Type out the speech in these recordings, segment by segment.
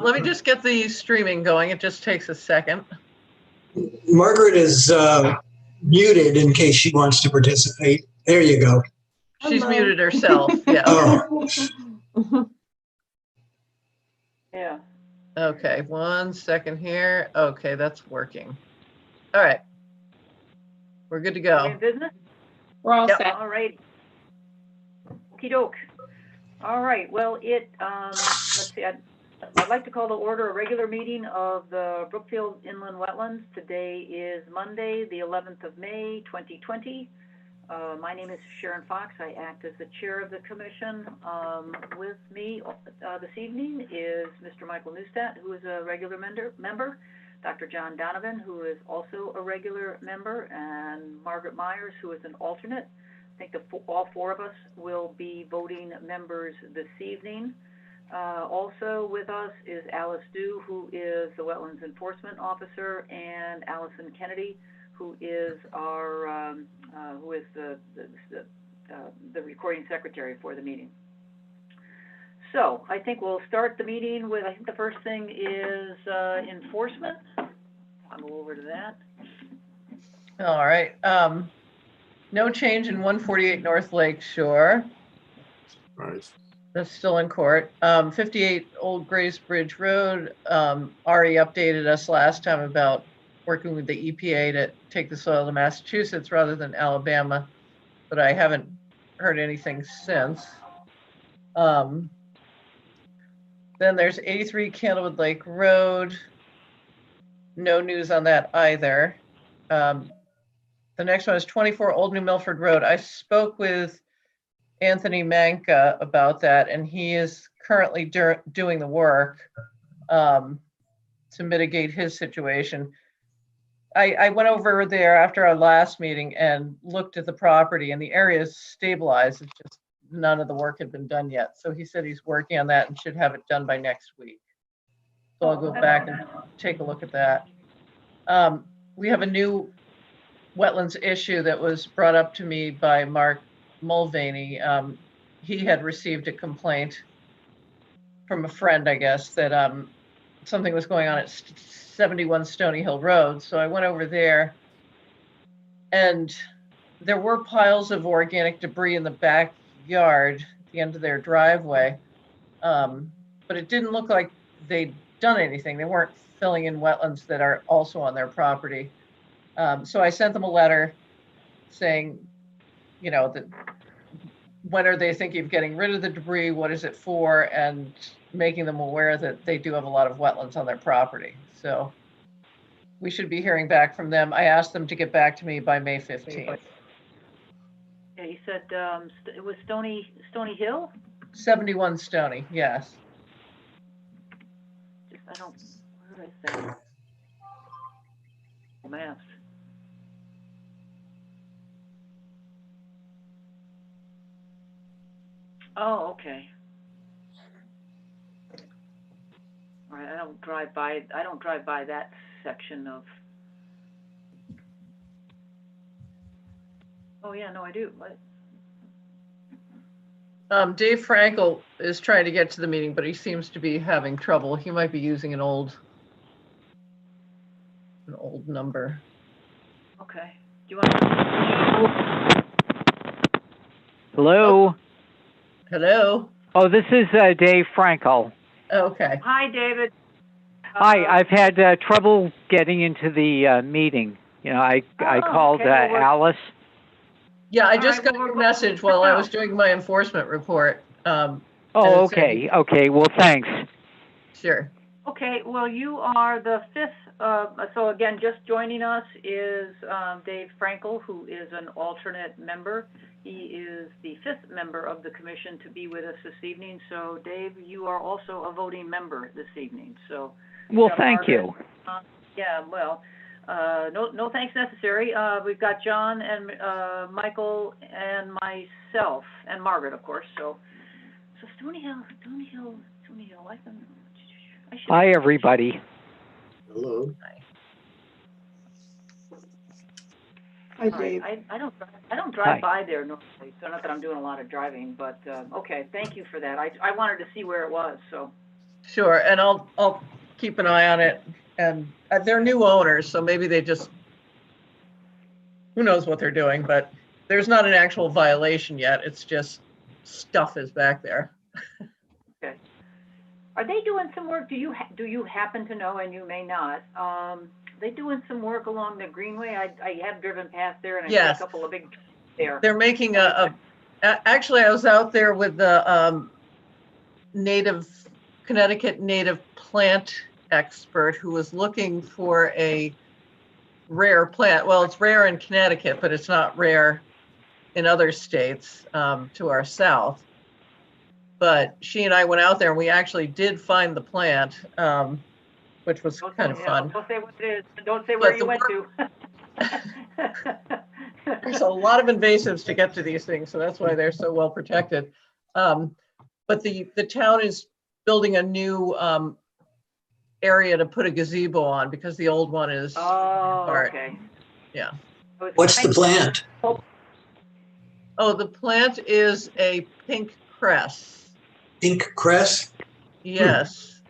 Let me just get the streaming going. It just takes a second. Margaret is muted in case she wants to participate. There you go. She's Hello. muted herself. Yeah. Oh, Yeah. Okay, 1 second here. Okay, that's working. All right. We're good to We go. in business? We're all Yep. set. All right. Okey doke. All right, well, let's see, I'd like to call to order a regular meeting of the Brookfield Inland Wetlands. Today is Monday, the 11th of May, 2020. My name is Sharon Fox. I act as the chair of the commission. With me this evening is Mr. Michael Neustadt, who is a regular member, Dr. John Donovan, who is also a regular member, and Margaret Myers, who is an alternate. I think all four of us will be voting members this evening. Also with us is Alice Dew, who is the Wetlands Enforcement Officer, and Allison Kennedy, who is our the recording secretary for the meeting. So I think we'll start the meeting with, I think the first thing is enforcement. I'll go over to that. All right. No change in 148 North Lake Shore. Right. That's still in court. 58 Old Grace Bridge Road. Ari updated us last time about working with the EPA to take the soil to Massachusetts rather than Alabama, but I haven't heard anything since. Then there's 83 Candlewood Lake Road. No news on that either. The next one is 24 Old New Milford Road. I spoke with Anthony Manka about that, and he is currently doing the work to mitigate his situation. I went over there after our last meeting and looked at the property, and the area is stabilized. It's just none of the work had been done yet. So he said he's working on that and should have it done by next week. So I'll go back and take a look at that. We have a new wetlands issue that was brought up to me by Mark Mulvaney. He had received a complaint from a friend, I guess, that something was going on at 71 Stony Hill Road. So I went over there, and there were piles of organic debris in the backyard at the end of their driveway. But it didn't look like they'd done anything. They weren't filling in wetlands that are also on their property. So I sent them a letter saying, you know, that when are they thinking of getting rid of the debris? What is it for? And making them aware that they do have a lot of wetlands on their property. So we should be hearing back from them. I asked them to get back to me by May 15th. Yeah, you said it was Stony Hill? 71 Stony, yes. I don't, where did I say? Maps. Oh, okay. All right, I don't drive by that section of. Oh yeah, no, I do. What? Dave Frankel is trying to get to the meeting, but he seems to be having trouble. He might be using an old number. Okay. Do you want to? Hello. Oh. Hello. Oh, this is Dave Frankel. Okay. Hi, David. Hi. I've had trouble getting into the meeting. You know, I called okay, well, Alice. Yeah, I just right, got your message while I was doing my enforcement report. Oh, okay. Okay. Well, thanks. Sure. Okay, well, you are the fifth, so again, just joining us is Dave Frankel, who is an alternate member. He is the fifth member of the commission to be with us this evening. So, Dave, you are also a voting member this evening. So, well, thank you. Yeah, well, no thanks necessary. We've got John and Michael and myself and Margaret, of course. So Stony Hill. Hi, everybody. Hello. Hi, Dave. I don't drive by there normally, so not that I'm doing a lot of driving, but okay, thank you for that. I wanted to see where it was, so. Sure, and I'll keep an eye on it. And they're new owners, so maybe they just, who knows what they're doing, but there's not an actual violation yet. It's just stuff is back there. Okay. Are they doing some work? Do you happen to know, and you may not, they doing some work along the Greenway? I have driven past there and I see a Yes. couple of big there. They're making actually, I was out there with the Connecticut native plant expert who was looking for a rare plant. Well, it's rare in Connecticut, but it's not rare in other states to our south. But she and I went out there and we actually did find the plant, which was kind of fun. Don't say what it is. Don't say where But you went to. There's a lot of invasives to get to these things, so that's why they're so well protected. But the town is building a new area to put a gazebo on because the old one is apart. Okay. Yeah. What's the plant? Oh, the plant is a pink cress. Pink cress? Yes.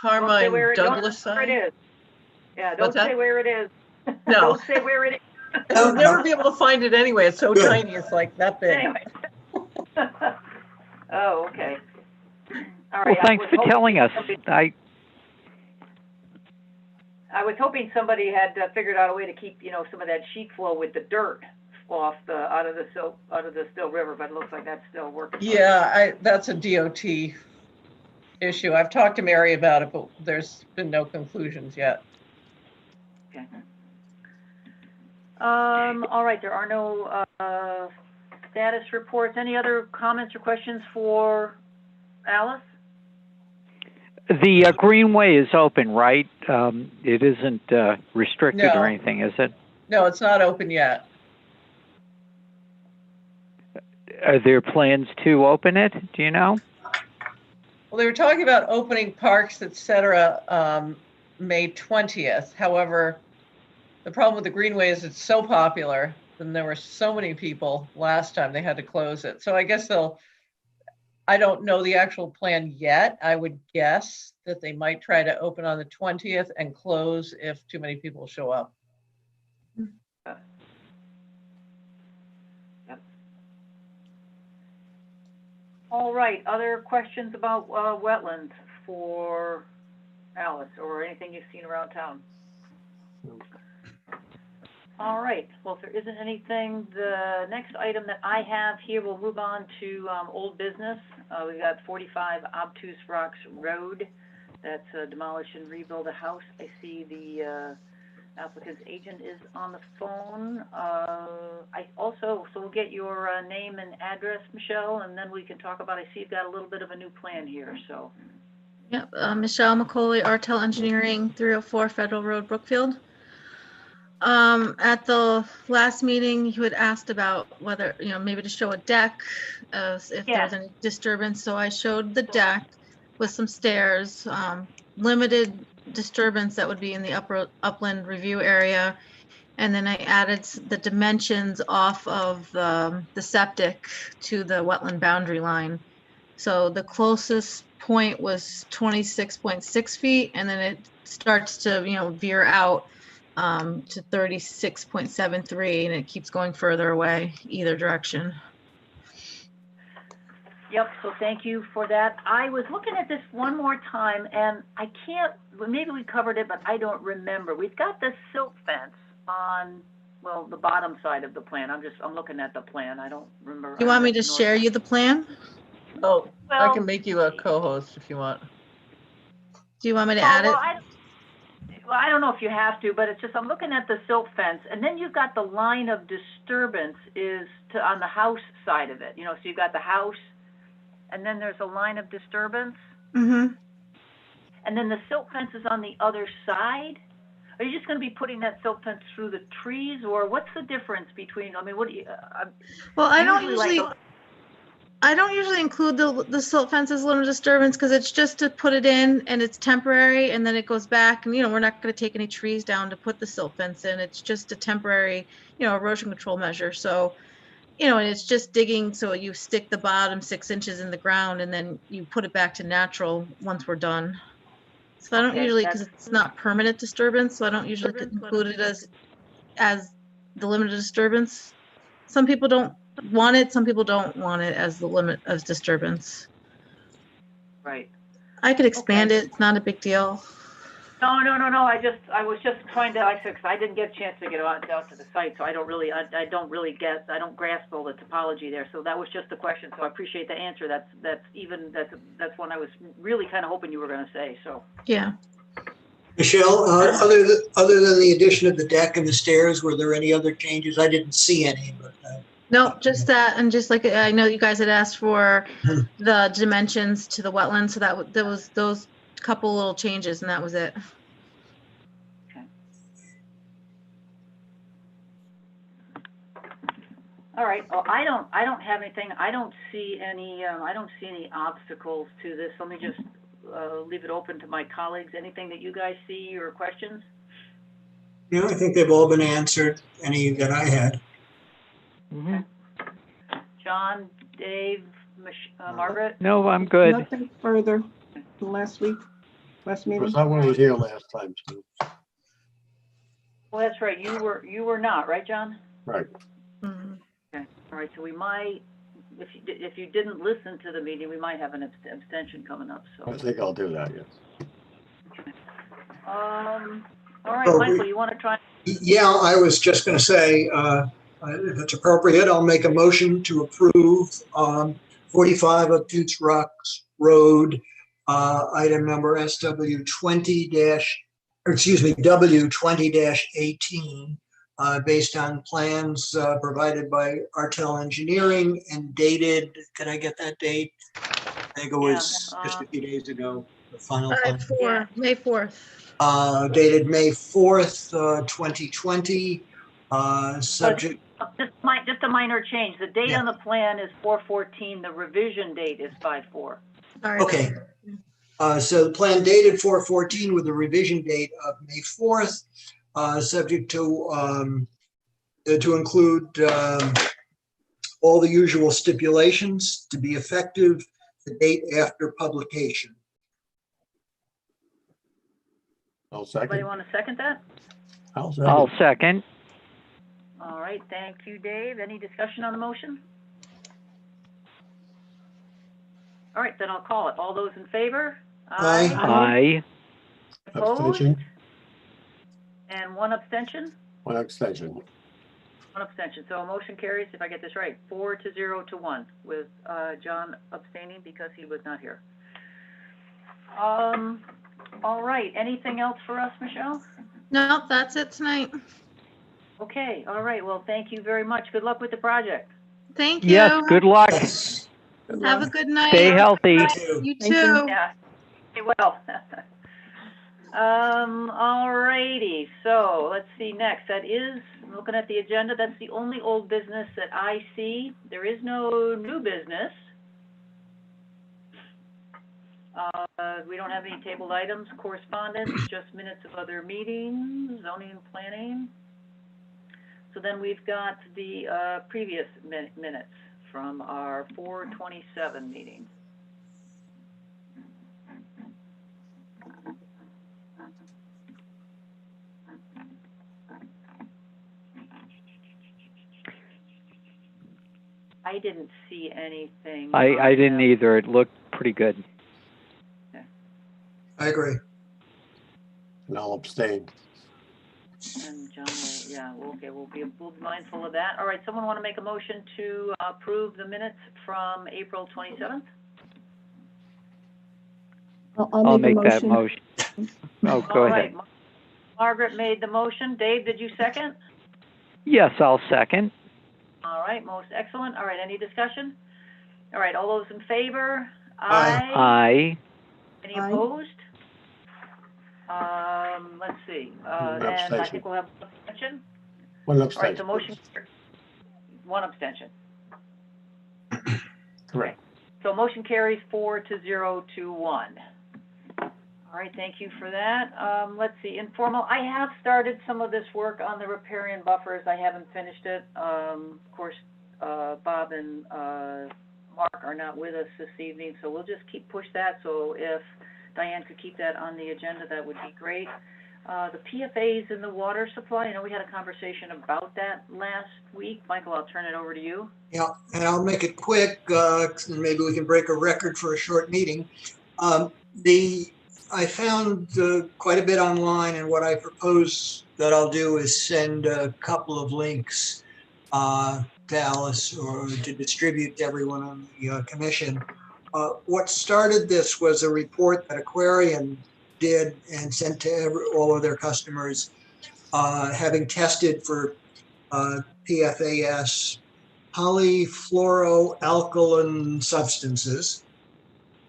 Carmine Douglas. Where it is. Yeah, don't say where it is. No. Don't say where it is. You'll never be able to find it anyway. It's so tiny. It's like that big. Anyway. Oh, okay. All right. Well, thanks for telling us. I was hoping somebody had figured out a way to keep, some of that sheet flow with the dirt off out of the Still River, but it looks like that's still working. Yeah, that's a DOT issue. I've talked to Mary about it, but there's been no conclusions yet. Okay. All right, there are no status reports. Any other comments or questions for Alice? The Greenway is open, right? It isn't restricted No. or anything, is it? No, it's not open yet. Are there plans to open it? Do you know? Well, they were talking about opening parks, et cetera, May 20th. However, the problem with the Greenway is it's so popular, and there were so many people last time they had to close it. So I guess I don't know the actual plan yet. I would guess that they might try to open on the 20th and close if too many people show up. Yep. All right, other questions about wetlands for Alice or anything you've seen around town? All right, well, if there isn't anything, the next item that I have here, we'll move on to old business. We've got 45 Obtuse Rocks Road. That's demolish and rebuild a house. I see the applicant's agent is on the phone. So we'll get your name and address, Michelle, and then we can talk about, I see you've got a little bit of a new plan here, so. Yep, Michelle McCauley, Artel Engineering, 304 Federal Road, Brookfield. At the last meeting, you had asked about whether, maybe to show a deck if there's any disturbance. So I showed the deck with some stairs, limited disturbance that would be in the upland review area. And then I added the dimensions off of the septic to the wetland boundary line. So the closest point was 26.6 feet, and then it starts to, veer out to 36.73, and it keeps going further away either direction. Yep, so thank you for that. I was looking at this one more time, and I can't, maybe we covered it, but I don't remember. We've got the silt fence on, well, the bottom side of the plan. I'm looking at the plan. I don't remember. You want me to share you the plan? Oh, Well, I can make you a co-host if you want. Do you want me to add it? Well, I don't know if you have to, but it's just, I'm looking at the silt fence, and then you've got the line of disturbance on the house side of it. So you've got the house, and then there's a line of disturbance. Mm-hmm. And then the silt fence is on the other side. Are you just going to be putting that silt fence through the trees, or what's the difference between? What do you? Well, I don't usually include the silt fence as limited disturbance because it's just to put it in and it's temporary, and then it goes back, and we're not going to take any trees down to put the silt fence in. It's just a temporary erosion control measure. So you know, and it's just digging, so you stick the bottom 6 inches in the ground and then you put it back to natural once we're done. So I don't Okay, usually, because that's- it's not permanent disturbance, so I don't usually include it as the limit of disturbance. Some people don't want it, some people don't want it as the limit of disturbance. right. I could expand Okay. it, it's not a big deal. No. I was just trying to, like I said, 'cause I didn't get a chance to get out to the site, so I don't grasp all the topology there. So that was just a question. So I appreciate the answer. That's one I was really kind of hoping you were going to say. So. Yeah. Michelle, other than the addition of the deck and the stairs, were there any other changes? I didn't see any, but. No, just that, and just like, I know you guys had asked for the dimensions to the wetlands, so there was those couple little changes, and that was it. All right. Well, I don't have anything. I don't see any obstacles to this. Let me just leave it open to my colleagues. Anything that you guys see or questions? No, I think they've all been answered, any that I had. Mm-hmm. John, Dave, Margaret? No, I'm good. Nothing further than last meeting. Because I wasn't here last time, too. Well, that's right. You were not, right, John? Right. Mhm. Okay. All right. So we might, if you didn't listen to the meeting, we might have an abstention coming up. So. I think I'll do that, yes. All right, Oh, Michael, you want to try? Yeah, I was just going to say, if it's appropriate, I'll make a motion to approve 45 of Toots Rocks Road, item number W20-18, based on plans provided by Artel Engineering and dated, can I get that date? I think it was just a few days ago, the final plan. May 4th. Dated May 4th, 2020, subject. Just a minor change. The date Yeah. on the plan is 4/14. The revision date is 5/4. Sorry. Okay. So the plan dated 4/14 with the revision date of May 4th, subject to include all the usual stipulations to be effective the date after publication. I'll Anybody second. want to second that? I'll second. All right, thank you, Dave. Any discussion on the motion? All right, then I'll call it. All those in favor? Aye. Aye. Opposed? Abstention? And one abstention? One abstention. One abstention. So a motion carries, if I get this right, 4-0 to 1, with John abstaining because he was not here. All right, anything else for us, Michelle? No, that's it tonight. Okay, all right, well, thank you very much. Good luck with the project. Thank you. Yes, good luck. Yes. Have a good night. Stay healthy. You Thank too. you. Yeah, stay well. All righty, so let's see next. That is, looking at the agenda, that's the only old business that I see. There is no new business. We don't have any tabled items, correspondence, just minutes of other meetings, zoning and planning. So then we've got the previous minutes from our 4/27 meeting. I didn't see anything. I didn't either. It looked pretty good. I agree. And I'll abstain. And John will, yeah, okay, we'll be mindful of that. All right, someone want to make a motion to approve the minutes from April 27th? I'll make that motion. Oh, go All ahead. right, Margaret made the motion. Dave, did you second? Yes, I'll second. All right, most excellent. All right, any discussion? All right, all those in favor? Aye. Aye. Any Aye. opposed? Let's see, and I Abstention. think we'll have one abstention. One All right, so abstention. motion, one abstention. Correct. So motion carries 4-0 to 1. All right, thank you for that. Let's see, informal, I have started some of this work on the riparian buffers. I haven't finished it. Of course, Bob and Mark are not with us this evening, so we'll just push that. So if Diane could keep that on the agenda, that would be great. The PFAS in the water supply, I know we had a conversation about that last week. Michael, I'll turn it over to you. Yeah, and I'll make it quick, and maybe we can break a record for a short meeting. I found quite a bit online, and what I propose that I'll do is send a couple of links to Alice or to distribute to everyone on the commission. What started this was a report that Aquarian did and sent to all of their customers, having tested for PFAS, polyfluoroalkyl substances.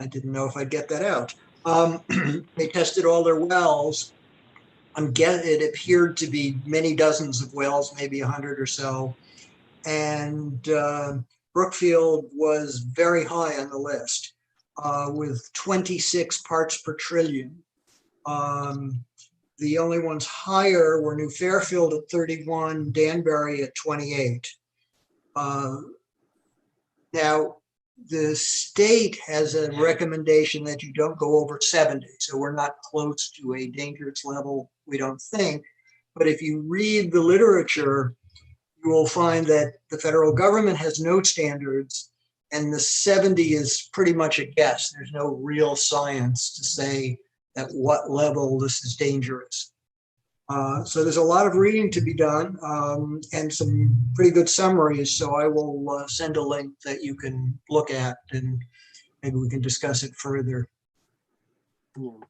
I didn't know if I'd get that out. They tested all their wells. It appeared to be many dozens of wells, maybe 100 or so. And Brookfield was very high on the list with 26 parts per trillion. The only ones higher were New Fairfield at 31, Danbury at 28. Now, the state has a recommendation that you don't go over 70, so we're not close to a dangerous level, we don't think. But if you read the literature, you will find that the federal government has no standards, and the 70 is pretty much a guess. There's no real science to say at what level this is dangerous. So there's a lot of reading to be done and some pretty good summaries. So I will send a link that you can look at and maybe we can discuss it further. Of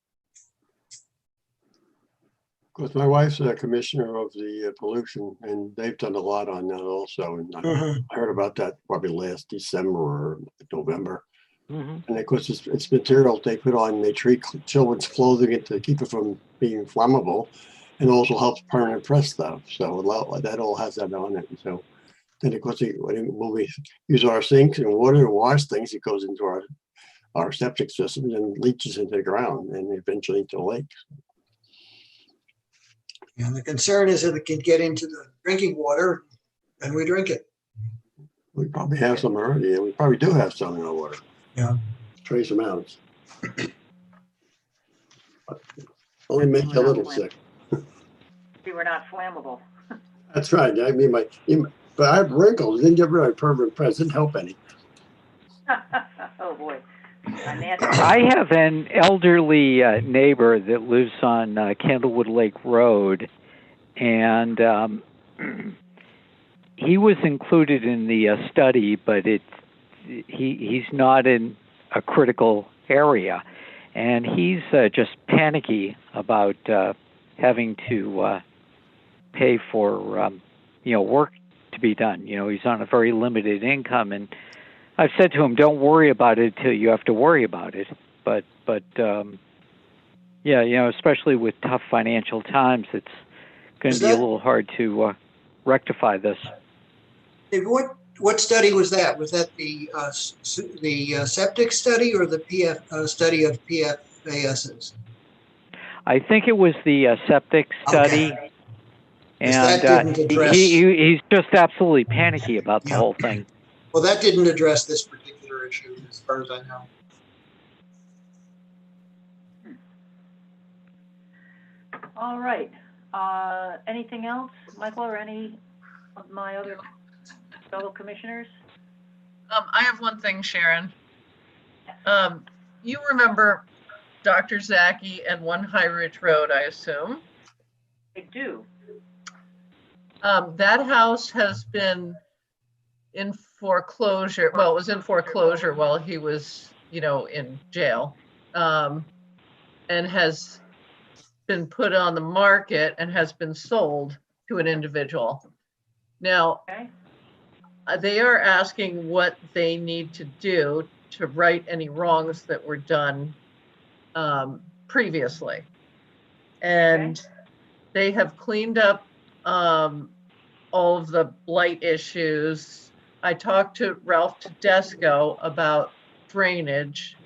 course, my wife's a commissioner of the pollution, and they've done a lot on that also. And I heard about that probably last December or November. And of course, it's materials they put on. They treat children's clothing to keep it from being flammable, and also helps permanent press stuff. So that all has that on it. So then, of course, when we use our sinks and water to wash things, it goes into our septic systems and leaches into the ground and eventually into the lake. And the concern is that it can get into the drinking water and we drink it. We probably have some already, and we probably do have some in our water. Yeah. Trace amounts. Only make you a little sick. See, we're not flammable. That's right. I mean, but I have wrinkles. Didn't get rid of my permanent press. Didn't help any. Oh boy. I have an elderly neighbor that lives on Candlewood Lake Road, and he was included in the study, but he's not in a critical area, and he's just panicky about having to pay for work to be done. He's on a very limited income, and I've said to him, don't worry about it till you have to worry about it. But especially with tough financial times, it's going to be a little hard to rectify this. What study was that? Was that the septic study or the study of PFASs? I think it was the septic study. Okay. And he's just absolutely panicky about the whole thing. Well, that didn't address this particular issue, as far as I know. All right. Anything else, Michael, or any of my other fellow commissioners? I have one thing, Sharon. You remember Dr. Zaki and 1 High Ridge Road, I assume? I do. That house has been in foreclosure. Well, it was in foreclosure while he was, in jail, and has been put on the market and has been sold to an individual. Now, they are asking what they need to do to right any wrongs that were done previously. And they have cleaned up all of the blight issues. I talked to Ralph Tedesco about drainage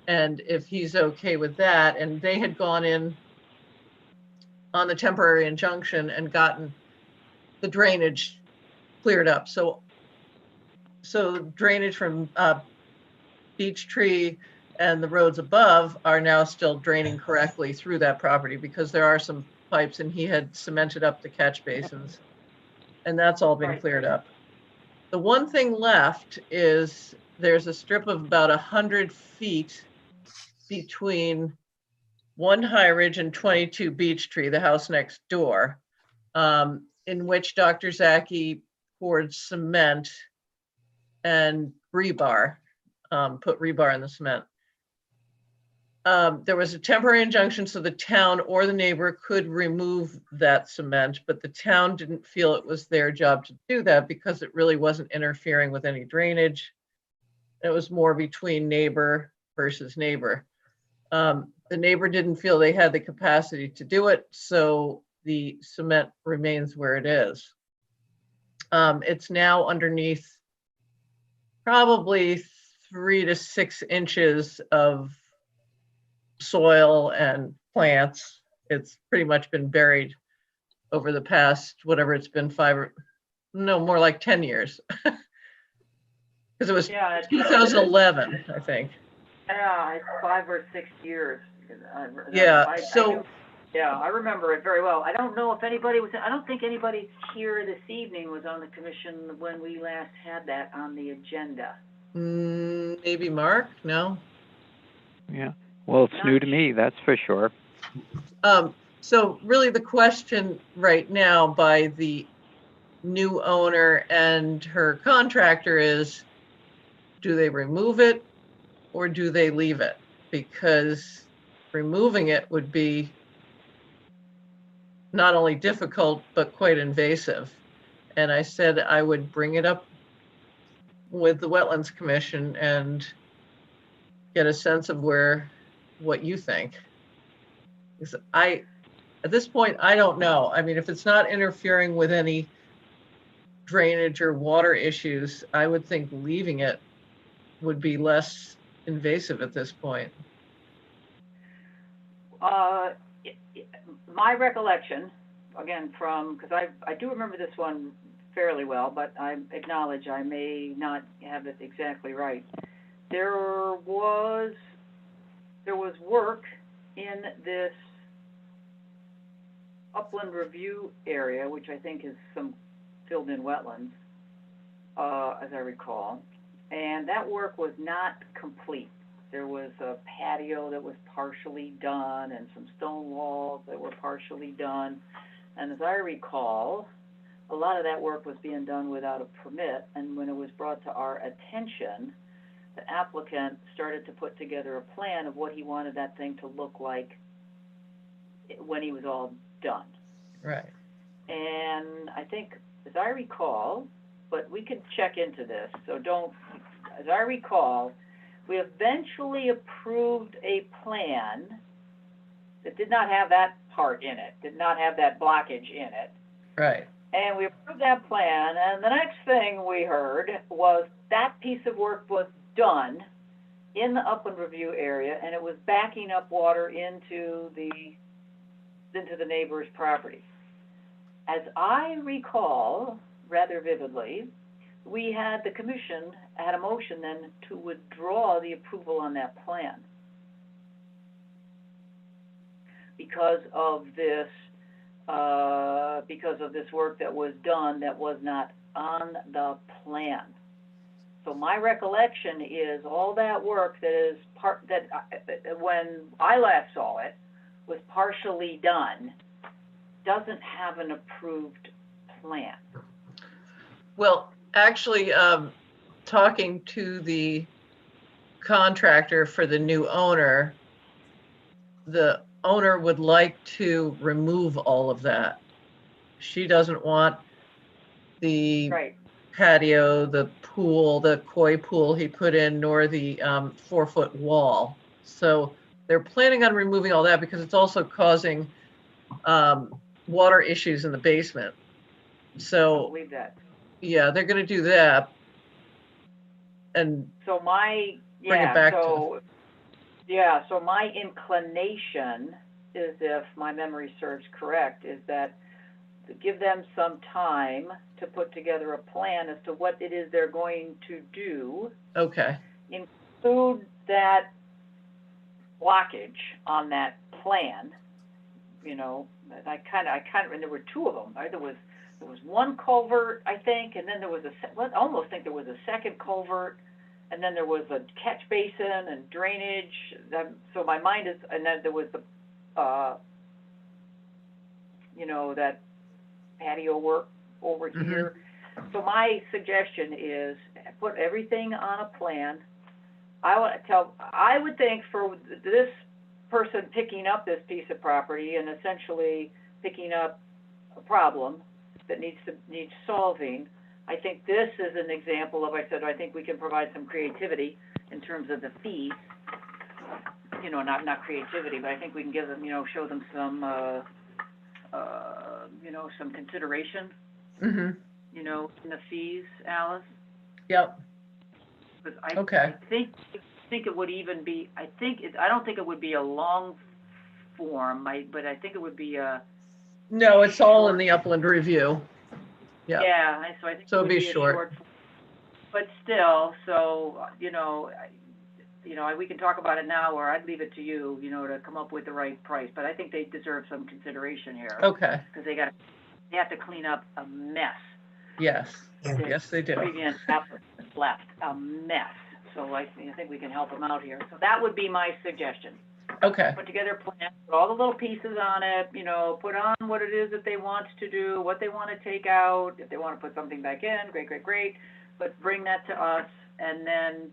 and if he's okay with that. And they had gone in on the temporary injunction and gotten the drainage cleared up. So so drainage from Beech Tree and the roads above are now still draining correctly through that property because there are some pipes and he had cemented up the catch basins. And that's all been cleared up. The one thing left is there's a strip of about 100 feet between 1 High Ridge and 22 Beech Tree, the house next door, in which Dr. Zaki poured cement and rebar, put rebar in the cement. There was a temporary injunction so the town or the neighbor could remove that cement, but the town didn't feel it was their job to do that because it really wasn't interfering with any drainage. It was more between neighbor versus neighbor. The neighbor didn't feel they had the capacity to do it, so the cement remains where it is. It's now underneath probably 3 to 6 inches of soil and plants. It's pretty much been buried over the past, whatever it's been, more like 10 years. Because it was 2011, I think. Yeah, it's 5 or 6 years. Yeah, I remember it very well. I don't know if anybody was, I don't think anybody here this evening was on the commission when we last had that on the agenda. Maybe Mark? No? Yeah. Well, it's new to me, that's for sure. So really the question right now by the new owner and her contractor is, do they remove it or do they leave it? Because removing it would be not only difficult, but quite invasive. And I said I would bring it up with the Wetlands Commission and get a sense of what you think. Because at this point, I don't know. I mean, if it's not interfering with any drainage or water issues, I would think leaving it would be less invasive at this point. My recollection, again, because I do remember this one fairly well, but I acknowledge I may not have it exactly right. There was work in this upland review area, which I think is some filled in wetlands, as I recall, and that work was not complete. There was a patio that was partially done and some stone walls that were partially done. And as I recall, a lot of that work was being done without a permit. And when it was brought to our attention, the applicant started to put together a plan of what he wanted that thing to look like when he was all done. Right. And I think, as I recall, but we can check into this, so don't, as I recall, we eventually approved a plan that did not have that part in it, did not have that blockage in it. Right. And we approved that plan, and the next thing we heard was that piece of work was done in the upland review area, and it was backing up water into the neighbor's property. As I recall, rather vividly, the commission had a motion then to withdraw the approval on that plan because of this work that was done that was not on the plan. So my recollection is all that work when I last saw it was partially done, doesn't have an approved plan. Well, actually, talking to the contractor for the new owner, the owner would like to remove all of that. She doesn't want the patio, the pool, the koi pool he put in, nor the 4-foot wall. So they're planning on removing all that because it's also causing water issues in the basement. So I believe that. Yeah, they're going to do that. And so my inclination is, if my memory serves correct, is that give them some time to put together a plan as to what it is they're going to do. Okay. Include that blockage on that plan, you know, I kind of, and there were two of them, right? There was one culvert, I think, and then there was I almost think there was a second culvert, and then there was a catch basin and drainage. So my mind is, and then there was the, you know, that patio work over here. So my suggestion is put everything on a plan. I would think for this person picking up this piece of property and essentially picking up a problem that needs solving, I think this is an example of, I think we can provide some creativity in terms of the fees. You know, not creativity, but I think we can give them, you know, show them some, you know, some consideration, you know, in the fees, Alice. Yep. Because Okay. I think it would even be, I don't think it would be a long form, but I think it would be a. No, it's all in the upland review. Yeah. Yeah, so I think So it would it'd be be a short. short, but still, so, you know, we can talk about it now, or I'd leave it to you, you know, to come up with the right price, but I think they deserve some consideration here. Okay. Because they have to clean up a mess. Yes. Yes, they do. Previous applicant left a mess. So I think we can help them out here. So that would be my suggestion. Okay. Put together a plan, put all the little pieces on it, you know, put on what it is that they want to do, what they want to take out, if they want to put something back in, great. But bring that to us, and then,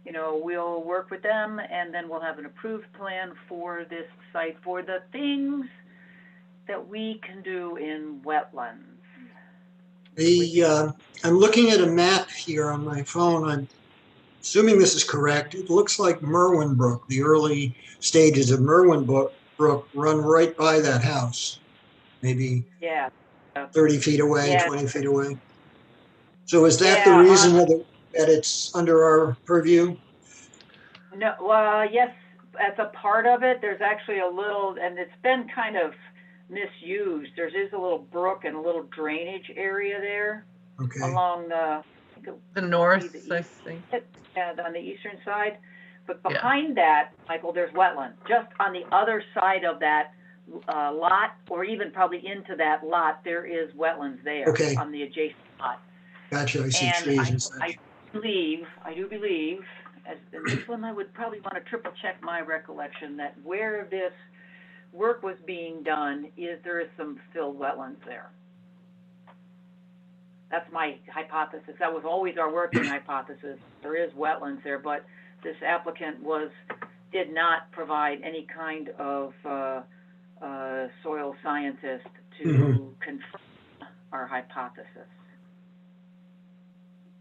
you know, we'll work with them, and then we'll have an approved plan for this site for the things that we can do in wetlands. I'm looking at a map here on my phone. I'm assuming this is correct. It looks like Merwin Brook, the early stages of Merwin Brook run right by that house, maybe 30 feet away, 20 feet away. So is that the reason that it's under our purview? No, yes, as a part of it, there's actually a little, and it's been kind of misused. There is a little brook and a little drainage area there along the north, I think. Yeah, on the eastern side. But behind that, Michael, there's wetland. Just on the other side of that lot, or even probably into that lot, there is wetlands there on the adjacent lot. Gotcha, I see trees and such. I do believe, and this one I would probably want to triple check my recollection, that where this work was being done there is some filled wetlands there. That's my hypothesis. That was always our working hypothesis. There is wetlands there, but this applicant did not provide any kind of soil scientist to confirm our hypothesis.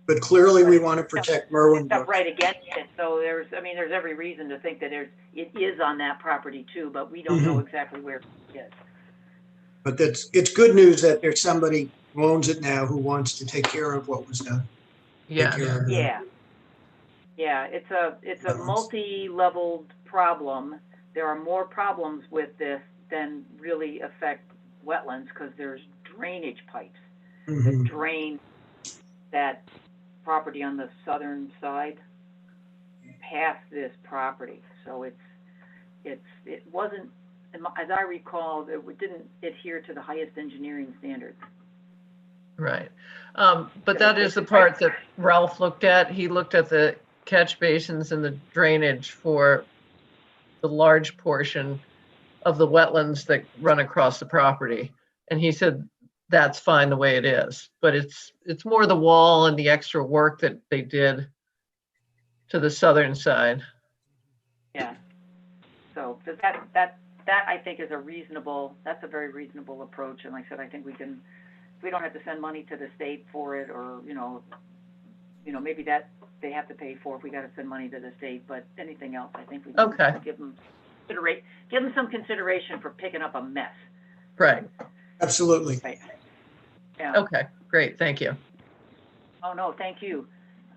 But clearly we want to protect Merwin Brook. Right against it. So there's every reason to think that it is on that property too, but we don't know exactly where it is. But it's good news that there's somebody who owns it now who wants to take care of what was done. Yeah. It's a multi-leveled problem. There are more problems with this than really affect wetlands, because there's drainage pipes that drain that property on the southern side past this property. So it wasn't, as I recall, it didn't adhere to the highest engineering standards. Right. But that is the part that Ralph looked at. He looked at the catch basins and the drainage for the large portion of the wetlands that run across the property. And he said, that's fine the way it is, but it's more the wall and the extra work that they did to the southern side. Yeah. So that I think is that's a very reasonable approach. And like I said, I think we don't have to send money to the state for it, or, you know, maybe that they have to pay for if we got to send money to the state, but anything else, I think we can give them some consideration for picking up a mess. Right. Absolutely. Right. Yeah. Okay, great. Thank you. Oh, no, thank you.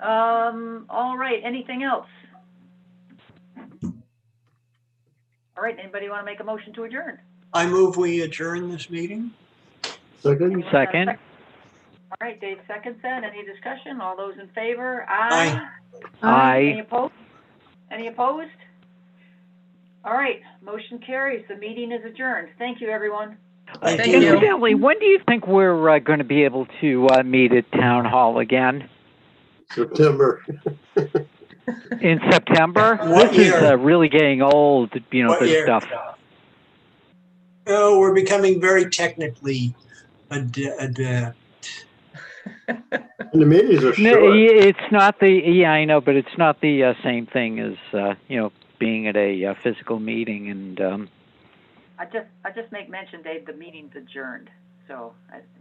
All right. Anything else? All right. Anybody want to make a motion to adjourn? I move we adjourn this meeting. Second? Second. All right, Dave seconds that. Any discussion? All those in favor? Aye. Any Aye. opposed? Any opposed? All right, motion carries. The meeting is adjourned. Thank you, everyone. Thank you. Incidentally, when do you think we're going to be able to meet at Town Hall again? September. In September? What This year? is really getting old, What this year? stuff. Oh, we're becoming very technically adept. And the meetings are No, short. it's not I know, but it's not the same thing as, being at a physical meeting. And I just make mention, Dave, the meeting's adjourned. So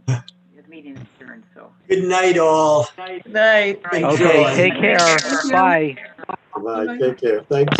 the meeting's adjourned. So. Good night, all. Night. Enjoy. okay, take care. Thank you. Bye. Bye, take care. Thanks.